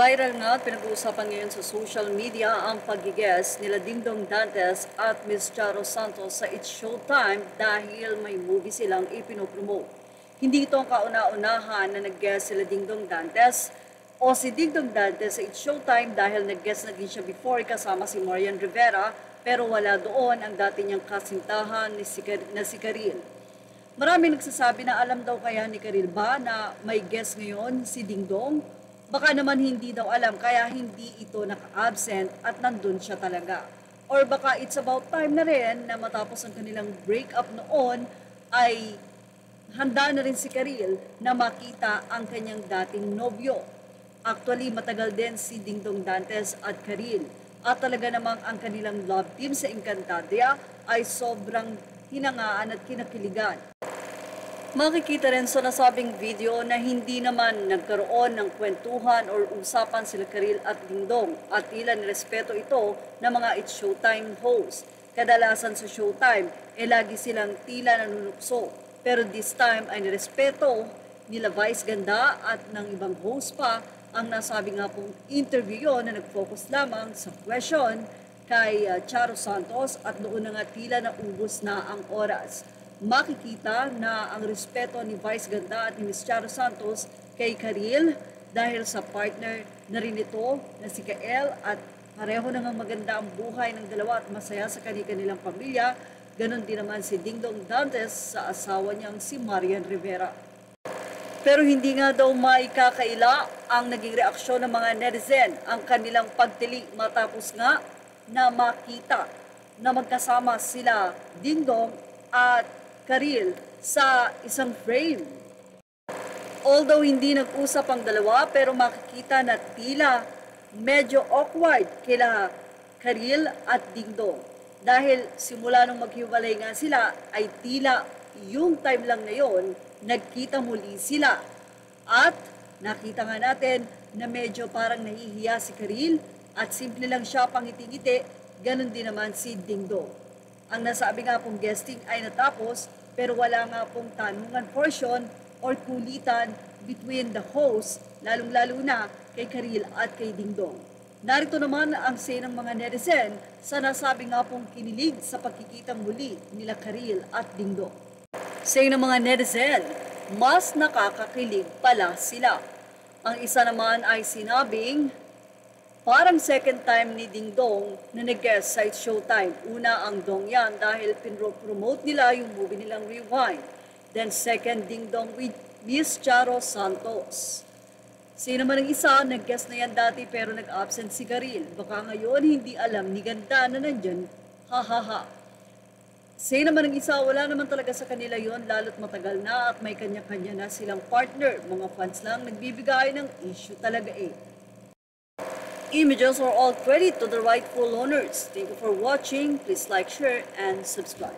Viral nga at pinag-uusapan ngayon sa social media ang pag-guest nila Dingdong Dantes at Miss Charo Santos sa It's Showtime dahil may movie silang ipinopromote. Hindi ito ang kauna-unahan na nag-guest sila Dingdong Dantes o si Dingdong Dantes sa It's Showtime dahil nag-guest na din siya before kasama si Marian Rivera pero wala doon ang dati niyang kasintahan na si Karil. Marami nagsasabi na alam daw kaya ni Karil ba na may guest ngayon si Dingdong? Baka naman hindi daw alam kaya hindi ito naka-absent at nandun siya talaga. Or baka it's about time na rin na matapos ang kanilang breakup noon ay handa na rin si Karil na makita ang kanyang dating nobyo. Actually, matagal din si Dingdong Dantes at Karil. At talaga namang ang kanilang love team sa Encantadia ay sobrang hinangaan at kinakiligan. Makikita rin sa nasabing video na hindi naman nagkaroon ng kwentuhan o usapan sila Karil at Dingdong at tila nirespeto ito ng mga It's Showtime host. Kadalasan sa Showtime, lagi silang tila nanunukso. Pero this time ay nirespeto nila Vice Ganda at ng ibang host pa ang nasabi nga pong interview yon na nag-focus lamang sa question kay Charo Santos at noon na nga tila naubos na ang oras. Makikita na ang respeto ni Vice Ganda at ni Miss Charo Santos kay Karil dahil sa partner na rin ito na si Kael at pareho na nga maganda ang buhay ng dalawa at masaya sa kanilang pamilya. Ganon din naman si Dingdong Dantes sa asawa niyang si Marian Rivera. Pero hindi nga daw maikakaila ang naging reaksyon ng mga netizen ang kanilang pagtili matapos nga na makita na magkasama sila Dingdong at Karil sa isang frame. Although hindi nag-usap ang dalawa pero makikita na tila medyo awkward kila Karil at Dingdong. Dahil simula nung maghiwalay nga sila ay tila yung time lang na yon nagkita muli sila. At nakita nga natin na medyo parang nahihiya si Karil at simple lang siya pangiti-ngiti, ganun din naman si Dingdong. Ang nasabi nga pong guesting ay natapos pero wala nga pong tanungan portion or kulitan between the hosts, lalong-lalo na kay Karil at kay Dingdong. Narito naman ang say ng mga netizen sa nasabi nga pong kinilig sa pagkikitang muli nila Karil at Dingdong. Say ng mga netizen, mas nakakakilig pala sila. Ang isa naman ay sinabing, parang second time ni Dingdong na nag-guest sa It's Showtime. Una ang Dong yan dahil pinro-promote nila yung movie nilang Rewind. Then second Dingdong with Miss Charo Santos. Sino naman ang isa, nag-guest na yan dati pero nag-absent si Karil. Baka ngayon hindi alam ni Ganda na nandyan. Ha ha ha. Sino naman ang isa, wala naman talaga sa kanila yon lalo't matagal na at may kanya-kanya na silang partner. Mga fans lang nagbibigay ng issue talaga eh. Images are all credit to the rightful owners. Thank you for watching. Please like, share, and subscribe.